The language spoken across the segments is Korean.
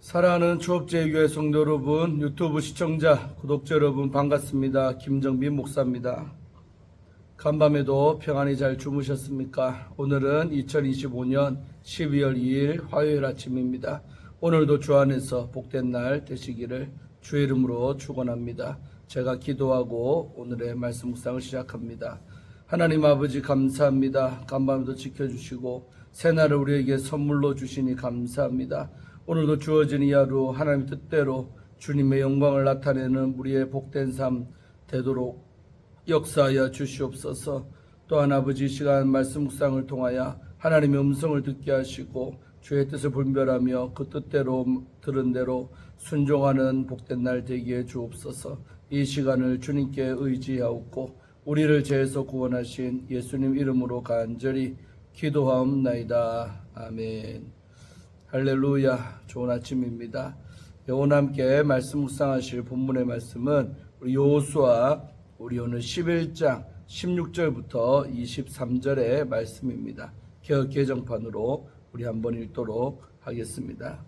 사랑하는 추억제일교회 성도 여러분, 유튜브 시청자, 구독자 여러분 반갑습니다. 김정빈 목사입니다. 간밤에도 평안히 잘 주무셨습니까? 오늘은 2025년 12월 2일 화요일 아침입니다. 오늘도 주 안에서 복된 날 되시기를 주의 이름으로 축원합니다. 제가 기도하고 오늘의 말씀 묵상을 시작합니다. 하나님 아버지 감사합니다. 간밤에도 지켜주시고 새날을 우리에게 선물로 주시니 감사합니다. 오늘도 주어진 이 하루 하나님의 뜻대로 주님의 영광을 나타내는 우리의 복된 삶 되도록 역사하여 주시옵소서. 또한 아버지 시간 말씀 묵상을 통하여 하나님의 음성을 듣게 하시고 주의 뜻을 분별하며 그 뜻대로 들은 대로 순종하는 복된 날 되게 해 주옵소서. 이 시간을 주님께 의지하옵고 우리를 죄에서 구원하신 예수님 이름으로 간절히 기도하옵나이다. 아멘. 할렐루야. 좋은 아침입니다. 오늘 함께 말씀 묵상하실 본문의 말씀은 우리 여호수아 우리 오늘 11장 16절부터 23절의 말씀입니다. 개역 개정판으로 우리 한번 읽도록 하겠습니다.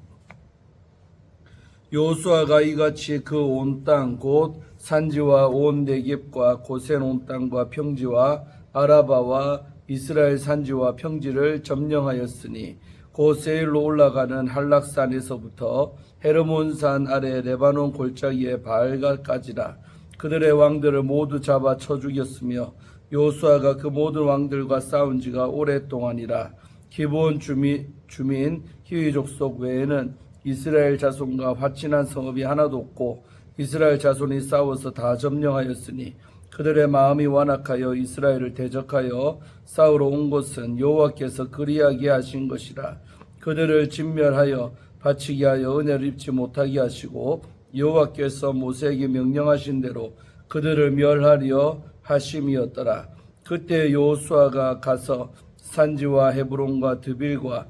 여호수아가 이같이 그 온 땅 곧 산지와 온 네겝과 고센 온 땅과 평지와 아라바와 이스라엘 산지와 평지를 점령하였으니 곧 세일로 올라가는 한락산에서부터 헤르몬산 아래 레바논 골짜기의 바알가까지라. 그들의 왕들을 모두 잡아 쳐 죽였으며 여호수아가 그 모든 왕들과 싸운 지가 오랫동안이라. 기브온 주민 히위 족속 외에는 이스라엘 자손과 화친한 성읍이 하나도 없고 이스라엘 자손이 싸워서 다 점령하였으니 그들의 마음이 완악하여 이스라엘을 대적하여 싸우러 온 것은 여호와께서 그리하게 하신 것이라. 그들을 진멸하여 바치게 하여 은혜를 입지 못하게 하시고 여호와께서 모세에게 명령하신 대로 그들을 멸하려 하심이었더라. 그때 여호수아가 가서 산지와 헤브론과 드빌과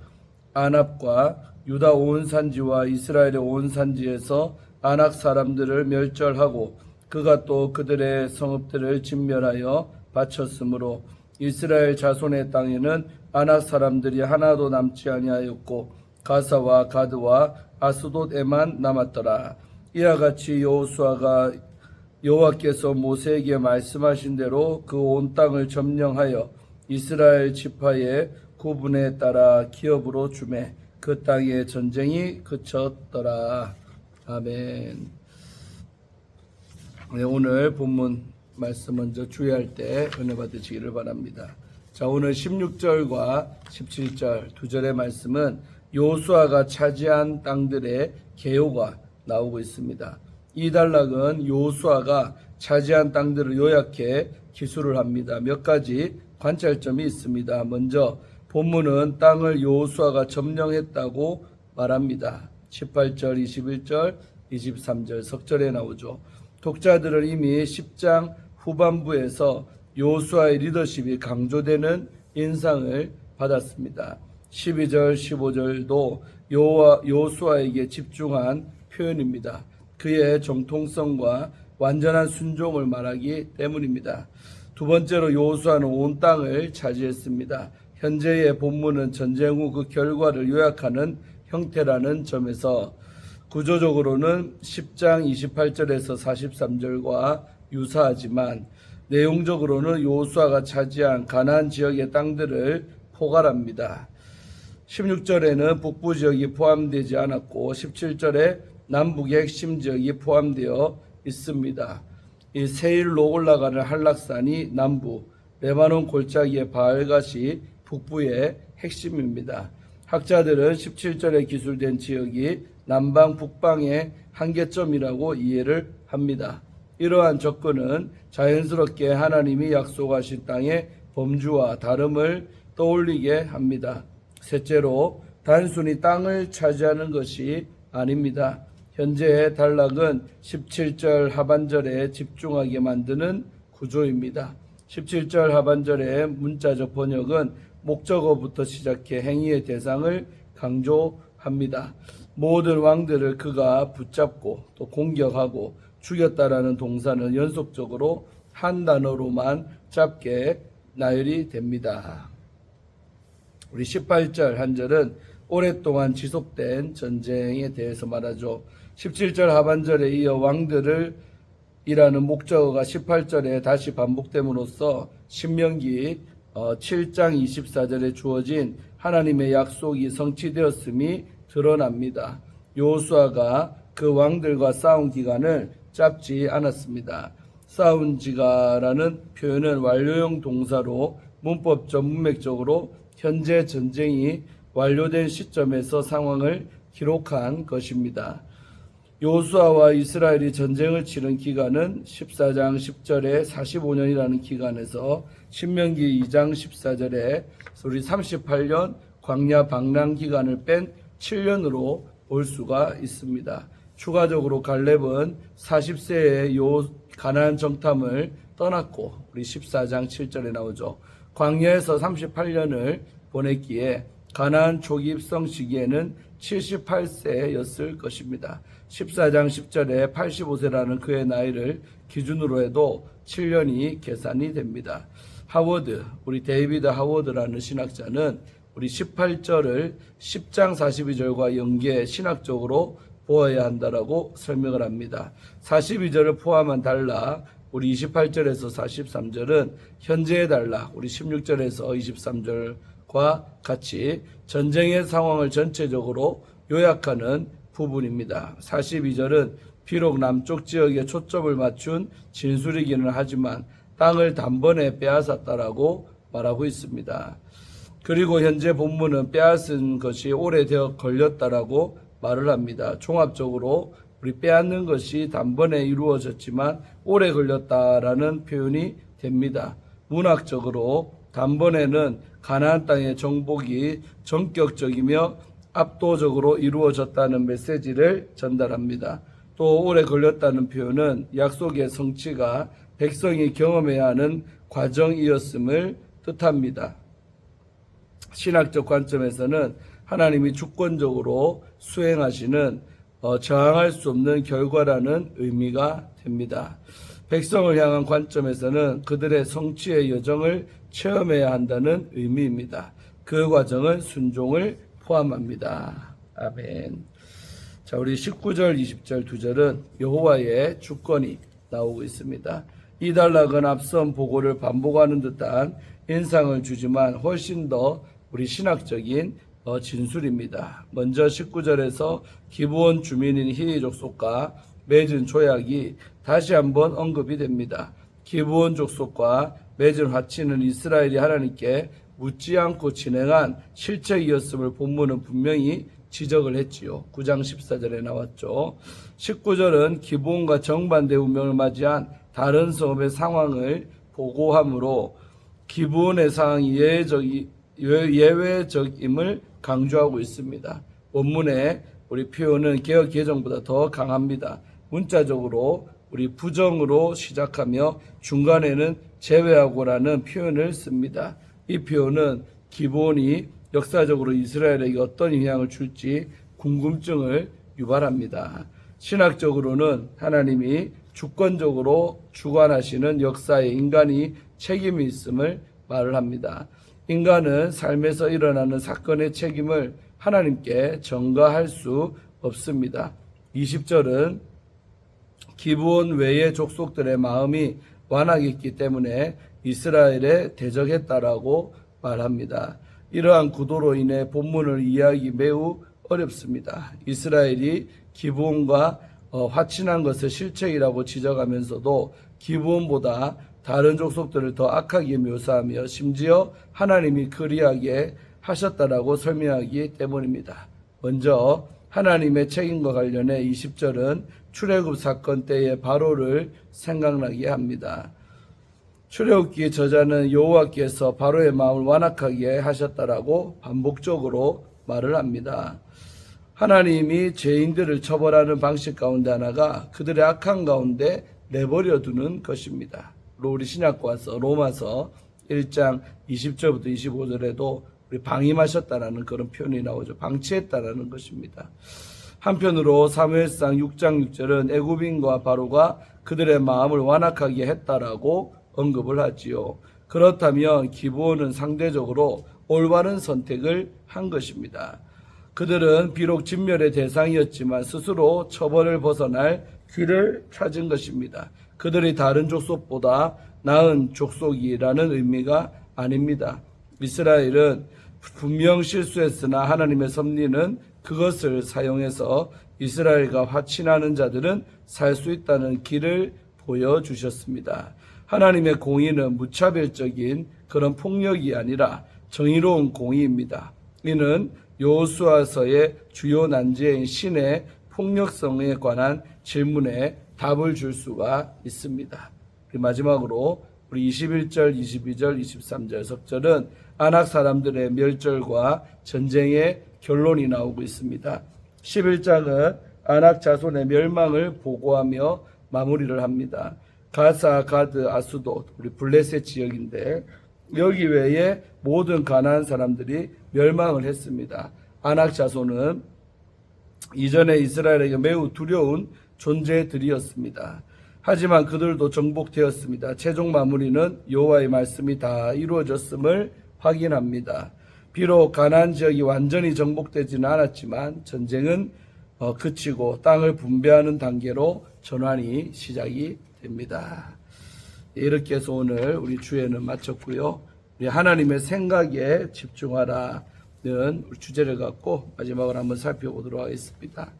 아납과 유다 온 산지와 이스라엘의 온 산지에서 아낙 사람들을 멸절하고 그가 또 그들의 성읍들을 진멸하여 바쳤으므로 이스라엘 자손의 땅에는 아낙 사람들이 하나도 남지 아니하였고 가사와 가드와 아스돗에만 남았더라. 이와 같이 여호수아가 여호와께서 모세에게 말씀하신 대로 그 온 땅을 점령하여 이스라엘 지파의 구분에 따라 기업으로 주매 그 땅에 전쟁이 그쳤더라. 아멘. 네, 오늘 본문 말씀 먼저 주의할 때 은혜 받으시기를 바랍니다. 자, 오늘 16절과 17절 두 절의 말씀은 여호수아가 차지한 땅들의 개요가 나오고 있습니다. 이 단락은 여호수아가 차지한 땅들을 요약해 기술을 합니다. 몇 가지 관찰점이 있습니다. 먼저 본문은 땅을 여호수아가 점령했다고 말합니다. 18절, 21절, 23절 석절에 나오죠. 독자들은 이미 10장 후반부에서 여호수아의 리더십이 강조되는 인상을 받았습니다. 12절, 15절도 여호수아에게 집중한 표현입니다. 그의 정통성과 완전한 순종을 말하기 때문입니다. 두 번째로 여호수아는 온 땅을 차지했습니다. 현재의 본문은 전쟁 후 그 결과를 요약하는 형태라는 점에서 구조적으로는 10장 28절에서 43절과 유사하지만 내용적으로는 여호수아가 차지한 가나안 지역의 땅들을 포괄합니다. 16절에는 북부 지역이 포함되지 않았고 17절에 남북의 핵심 지역이 포함되어 있습니다. 이 세일로 올라가는 한락산이 남부, 레바논 골짜기의 바알갓이 북부의 핵심입니다. 학자들은 17절에 기술된 지역이 남방, 북방의 한계점이라고 이해를 합니다. 이러한 접근은 자연스럽게 하나님이 약속하신 땅의 범주와 다름을 떠올리게 합니다. 셋째로 단순히 땅을 차지하는 것이 아닙니다. 현재의 단락은 17절 하반절에 집중하게 만드는 구조입니다. 17절 하반절의 문자적 번역은 목적어부터 시작해 행위의 대상을 강조합니다. 모든 왕들을 그가 붙잡고 또 공격하고 죽였다라는 동사는 연속적으로 한 단어로만 짧게 나열이 됩니다. 우리 18절 한 절은 오랫동안 지속된 전쟁에 대해서 말하죠. 17절 하반절에 이어 왕들을 이라는 목적어가 18절에 다시 반복됨으로써 신명기 7장 24절에 주어진 하나님의 약속이 성취되었음이 드러납니다. 여호수아가 그 왕들과 싸운 기간을 짧지 않았습니다. 싸운 지가라는 표현은 완료형 동사로 문법적 문맥적으로 현재 전쟁이 완료된 시점에서 상황을 기록한 것입니다. 여호수아와 이스라엘이 전쟁을 치른 기간은 14장 10절에 45년이라는 기간에서 신명기 2장 14절에 우리 38년 광야 방랑 기간을 뺀 7년으로 볼 수가 있습니다. 추가적으로 갈렙은 40세에 가나안 정탐을 떠났고 우리 14장 7절에 나오죠. 광야에서 38년을 보냈기에 가나안 초기 입성 시기에는 78세였을 것입니다. 14장 10절에 85세라는 그의 나이를 기준으로 해도 7년이 계산이 됩니다. 하워드, 우리 데이비드 하워드라는 신학자는 우리 18절을 10장 42절과 연계 신학적으로 보아야 한다라고 설명을 합니다. 42절을 포함한 단락, 우리 28절에서 43절은 현재의 단락, 우리 16절에서 23절과 같이 전쟁의 상황을 전체적으로 요약하는 부분입니다. 42절은 비록 남쪽 지역에 초점을 맞춘 진술이기는 하지만 땅을 단번에 빼앗았다라고 말하고 있습니다. 그리고 현재 본문은 빼앗은 것이 오래되어 걸렸다라고 말을 합니다. 종합적으로 우리 빼앗는 것이 단번에 이루어졌지만 오래 걸렸다라는 표현이 됩니다. 문학적으로 단번에는 가나안 땅의 정복이 전격적이며 압도적으로 이루어졌다는 메시지를 전달합니다. 또 오래 걸렸다는 표현은 약속의 성취가 백성이 경험해야 하는 과정이었음을 뜻합니다. 신학적 관점에서는 하나님이 주권적으로 수행하시는 저항할 수 없는 결과라는 의미가 됩니다. 백성을 향한 관점에서는 그들의 성취의 여정을 체험해야 한다는 의미입니다. 그 과정은 순종을 포함합니다. 아멘. 자, 우리 19절, 20절 두 절은 여호와의 주권이 나오고 있습니다. 이 단락은 앞선 보고를 반복하는 듯한 인상을 주지만 훨씬 더 우리 신학적인 진술입니다. 먼저 19절에서 기브온 주민인 히위 족속과 맺은 조약이 다시 한번 언급이 됩니다. 기브온 족속과 맺은 화치는 이스라엘이 하나님께 묻지 않고 진행한 실책이었음을 본문은 분명히 지적을 했지요. 9장 14절에 나왔죠. 19절은 기브온과 정반대 운명을 맞이한 다른 성읍의 상황을 보고하므로 기브온의 상황이 예외적임을 강조하고 있습니다. 원문의 우리 표현은 개역 개정보다 더 강합니다. 문자적으로 우리 부정으로 시작하며 중간에는 제외하고라는 표현을 씁니다. 이 표현은 기브온이 역사적으로 이스라엘에게 어떤 영향을 줄지 궁금증을 유발합니다. 신학적으로는 하나님이 주권적으로 주관하시는 역사에 인간이 책임이 있음을 말을 합니다. 인간은 삶에서 일어나는 사건의 책임을 하나님께 전가할 수 없습니다. 20절은 기브온 외의 족속들의 마음이 완악했기 때문에 이스라엘에 대적했다라고 말합니다. 이러한 구도로 인해 본문을 이해하기 매우 어렵습니다. 이스라엘이 기브온과 화친한 것을 실책이라고 지적하면서도 기브온보다 다른 족속들을 더 악하게 묘사하며 심지어 하나님이 그리하게 하셨다라고 설명하기 때문입니다. 먼저 하나님의 책임과 관련해 20절은 출애굽 사건 때의 바로를 생각나게 합니다. 출애굽기 저자는 여호와께서 바로의 마음을 완악하게 하셨다라고 반복적으로 말을 합니다. 하나님이 죄인들을 처벌하는 방식 가운데 하나가 그들의 악한 가운데 내버려 두는 것입니다. 우리 신약과서 로마서 1장 20절부터 25절에도 우리 방임하셨다라는 그런 표현이 나오죠. 방치했다라는 것입니다. 한편으로 사무엘상 6장 6절은 애굽인과 바로가 그들의 마음을 완악하게 했다라고 언급을 하지요. 그렇다면 기브온은 상대적으로 올바른 선택을 한 것입니다. 그들은 비록 진멸의 대상이었지만 스스로 처벌을 벗어날 길을 찾은 것입니다. 그들이 다른 족속보다 나은 족속이라는 의미가 아닙니다. 이스라엘은 분명 실수했으나 하나님의 섭리는 그것을 사용해서 이스라엘과 화친하는 자들은 살 수 있다는 길을 보여주셨습니다. 하나님의 공의는 무차별적인 그런 폭력이 아니라 정의로운 공의입니다. 이는 여호수아서의 주요 난제인 신의 폭력성에 관한 질문에 답을 줄 수가 있습니다. 마지막으로 우리 21절, 22절, 23절 석절은 아낙 사람들의 멸절과 전쟁의 결론이 나오고 있습니다. 11장은 아낙 자손의 멸망을 보고하며 마무리를 합니다. 가사, 가드, 아수도, 우리 블레셋 지역인데 여기 외에 모든 가나안 사람들이 멸망을 했습니다. 아낙 자손은 이전에 이스라엘에게 매우 두려운 존재들이었습니다. 하지만 그들도 정복되었습니다. 최종 마무리는 여호와의 말씀이 다 이루어졌음을 확인합니다. 비록 가나안 지역이 완전히 정복되지는 않았지만 전쟁은 그치고 땅을 분배하는 단계로 전환이 시작이 됩니다. 이렇게 해서 오늘 우리 주예는 마쳤고요. 우리 하나님의 생각에 집중하라는 주제를 갖고 마지막으로 한번 살펴보도록 하겠습니다.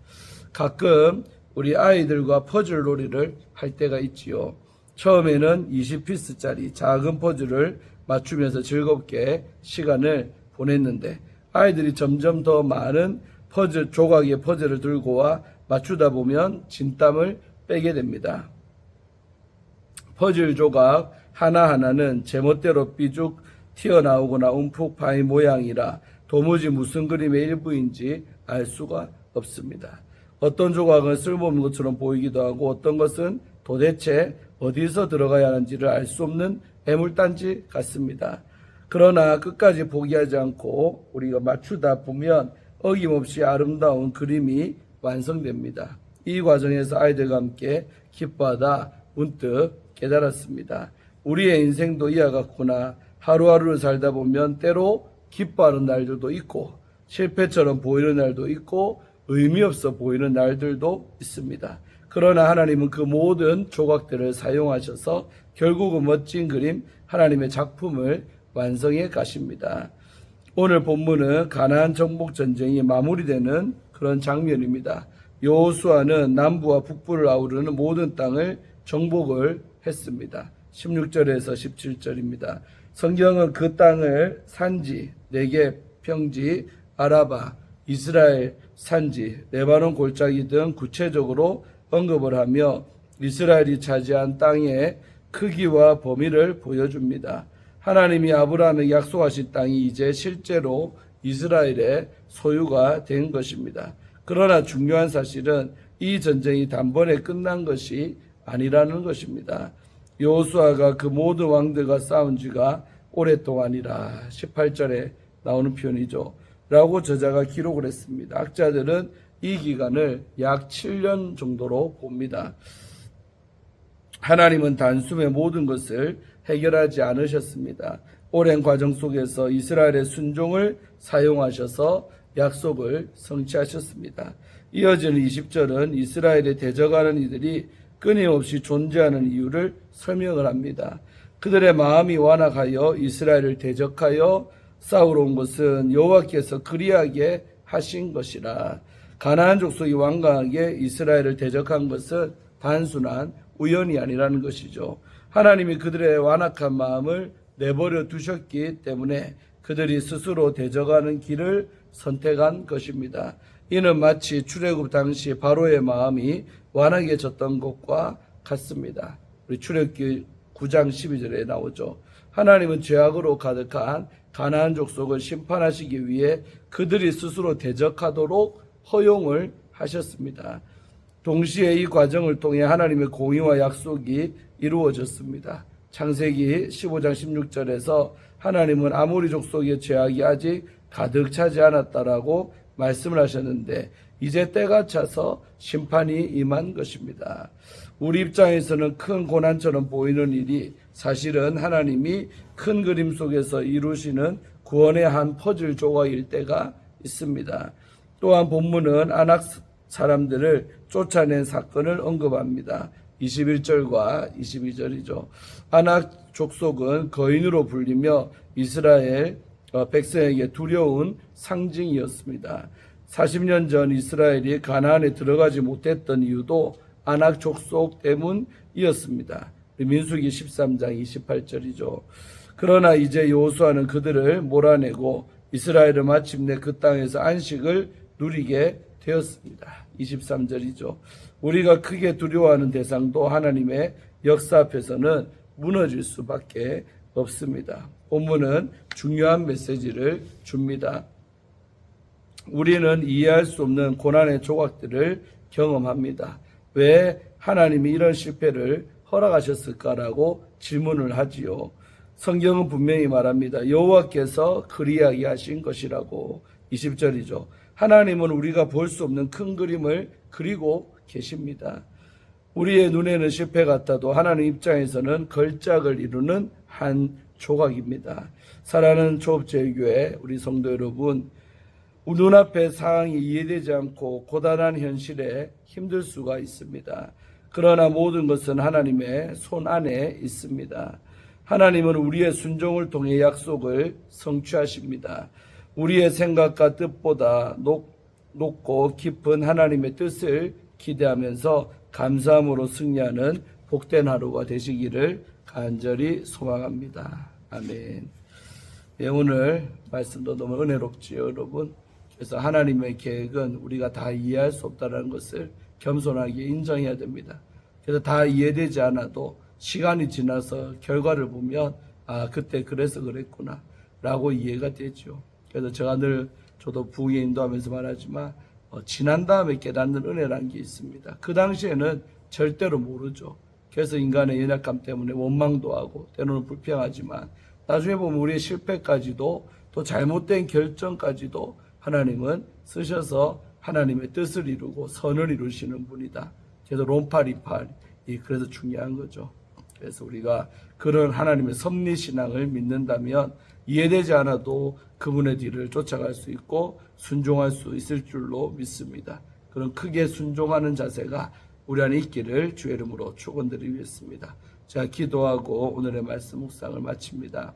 가끔 우리 아이들과 퍼즐 놀이를 할 때가 있지요. 처음에는 20피스짜리 작은 퍼즐을 맞추면서 즐겁게 시간을 보냈는데 아이들이 점점 더 많은 퍼즐 조각의 퍼즐을 들고 와 맞추다 보면 진땀을 빼게 됩니다. 퍼즐 조각 하나하나는 제멋대로 삐죽 튀어나오거나 움푹 파인 모양이라 도무지 무슨 그림의 일부인지 알 수가 없습니다. 어떤 조각은 쓸모없는 것처럼 보이기도 하고 어떤 것은 도대체 어디서 들어가야 하는지를 알 수 없는 애물단지 같습니다. 그러나 끝까지 포기하지 않고 우리가 맞추다 보면 어김없이 아름다운 그림이 완성됩니다. 이 과정에서 아이들과 함께 기뻐하다 문득 깨달았습니다. 우리의 인생도 이와 같구나. 하루하루를 살다 보면 때로 기뻐하는 날들도 있고 실패처럼 보이는 날도 있고 의미 없어 보이는 날들도 있습니다. 그러나 하나님은 그 모든 조각들을 사용하셔서 결국은 멋진 그림, 하나님의 작품을 완성해 가십니다. 오늘 본문은 가나안 정복 전쟁이 마무리되는 그런 장면입니다. 여호수아는 남부와 북부를 아우르는 모든 땅을 정복을 했습니다. 16절에서 17절입니다. 성경은 그 땅을 산지, 네겝, 평지, 아라바, 이스라엘 산지, 레바논 골짜기 등 구체적으로 언급을 하며 이스라엘이 차지한 땅의 크기와 범위를 보여줍니다. 하나님이 아브라함에게 약속하신 땅이 이제 실제로 이스라엘의 소유가 된 것입니다. 그러나 중요한 사실은 이 전쟁이 단번에 끝난 것이 아니라는 것입니다. 여호수아가 그 모든 왕들과 싸운 지가 오랫동안이라 18절에 나오는 표현이죠. 라고 저자가 기록을 했습니다. 학자들은 이 기간을 약 7년 정도로 봅니다. 하나님은 단숨에 모든 것을 해결하지 않으셨습니다. 오랜 과정 속에서 이스라엘의 순종을 사용하셔서 약속을 성취하셨습니다. 이어지는 20절은 이스라엘에 대적하는 이들이 끊임없이 존재하는 이유를 설명을 합니다. 그들의 마음이 완악하여 이스라엘을 대적하여 싸우러 온 것은 여호와께서 그리하게 하신 것이라. 가나안 족속이 완강하게 이스라엘을 대적한 것은 단순한 우연이 아니라는 것이죠. 하나님이 그들의 완악한 마음을 내버려 두셨기 때문에 그들이 스스로 대적하는 길을 선택한 것입니다. 이는 마치 출애굽 당시 바로의 마음이 완악해졌던 것과 같습니다. 우리 출애굽기 9장 12절에 나오죠. 하나님은 죄악으로 가득한 가나안 족속을 심판하시기 위해 그들이 스스로 대적하도록 허용을 하셨습니다. 동시에 이 과정을 통해 하나님의 공의와 약속이 이루어졌습니다. 창세기 15장 16절에서 하나님은 아모리 족속의 죄악이 아직 가득 차지 않았다라고 말씀을 하셨는데 이제 때가 차서 심판이 임한 것입니다. 우리 입장에서는 큰 고난처럼 보이는 일이 사실은 하나님이 큰 그림 속에서 이루시는 구원의 한 퍼즐 조각일 때가 있습니다. 또한 본문은 아낙 사람들을 쫓아낸 사건을 언급합니다. 21절과 22절이죠. 아낙 족속은 거인으로 불리며 이스라엘 백성에게 두려운 상징이었습니다. 40년 전 이스라엘이 가나안에 들어가지 못했던 이유도 아낙 족속 때문이었습니다. 민수기 13장 28절이죠. 그러나 이제 여호수아는 그들을 몰아내고 이스라엘은 마침내 그 땅에서 안식을 누리게 되었습니다. 23절이죠. 우리가 크게 두려워하는 대상도 하나님의 역사 앞에서는 무너질 수밖에 없습니다. 본문은 중요한 메시지를 줍니다. 우리는 이해할 수 없는 고난의 조각들을 경험합니다. 왜 하나님이 이런 실패를 허락하셨을까라고 질문을 하지요. 성경은 분명히 말합니다. 여호와께서 그리하게 하신 것이라고. 20절이죠. 하나님은 우리가 볼 수 없는 큰 그림을 그리고 계십니다. 우리의 눈에는 실패 같아도 하나님 입장에서는 걸작을 이루는 한 조각입니다. 사랑하는 조업제일교회 우리 성도 여러분, 눈앞의 상황이 이해되지 않고 고단한 현실에 힘들 수가 있습니다. 그러나 모든 것은 하나님의 손 안에 있습니다. 하나님은 우리의 순종을 통해 약속을 성취하십니다. 우리의 생각과 뜻보다 높고 깊은 하나님의 뜻을 기대하면서 감사함으로 승리하는 복된 하루가 되시기를 간절히 소망합니다. 아멘. 예, 오늘 말씀도 너무 은혜롭지요, 여러분. 그래서 하나님의 계획은 우리가 다 이해할 수 없다는 것을 겸손하게 인정해야 됩니다. 그래서 다 이해되지 않아도 시간이 지나서 결과를 보면 그때 그래서 그랬구나 라고 이해가 되죠. 그래서 제가 늘 저도 부흥에 인도하면서 말하지만 지난 다음에 깨닫는 은혜라는 게 있습니다. 그 당시에는 절대로 모르죠. 그래서 인간의 연약함 때문에 원망도 하고 때로는 불평하지만 나중에 보면 우리의 실패까지도 또 잘못된 결정까지도 하나님은 쓰셔서 하나님의 뜻을 이루고 선을 이루시는 분이다. 그래서 롬파리팔이 그래서 중요한 거죠. 그래서 우리가 그런 하나님의 섭리신앙을 믿는다면 이해되지 않아도 그분의 뒤를 쫓아갈 수 있고 순종할 수 있을 줄로 믿습니다. 그런 크게 순종하는 자세가 우리 안에 있기를 주의 이름으로 축원드리겠습니다. 제가 기도하고 오늘의 말씀 묵상을 마칩니다.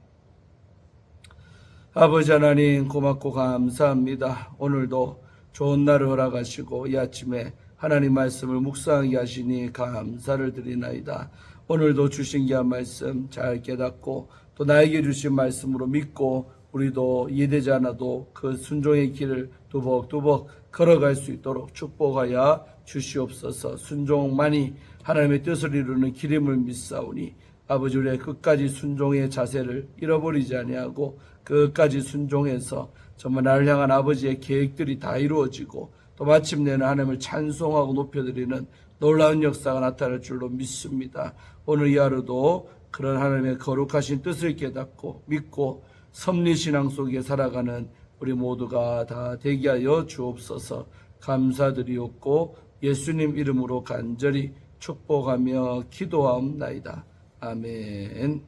아버지 하나님 고맙고 감사합니다. 오늘도 좋은 날을 허락하시고 이 아침에 하나님 말씀을 묵상하게 하시니 감사를 드리나이다. 오늘도 주신 귀한 말씀 잘 깨닫고 또 나에게 주신 말씀으로 믿고 우리도 이해되지 않아도 그 순종의 길을 두벅두벅 걸어갈 수 있도록 축복하여 주시옵소서. 순종만이 하나님의 뜻을 이루는 길임을 믿사오니 아버지 우리의 끝까지 순종의 자세를 잃어버리지 아니하고 끝까지 순종해서 정말 나를 향한 아버지의 계획들이 다 이루어지고 또 마침내는 하나님을 찬송하고 높여드리는 놀라운 역사가 나타날 줄로 믿습니다. 오늘 이 하루도 그런 하나님의 거룩하신 뜻을 깨닫고 믿고 섭리신앙 속에 살아가는 우리 모두가 다 되게 하여 주옵소서. 감사드리옵고 예수님 이름으로 간절히 축복하며 기도하옵나이다. 아멘.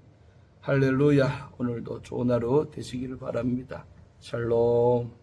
할렐루야. 오늘도 좋은 하루 되시기를 바랍니다. 샬롬.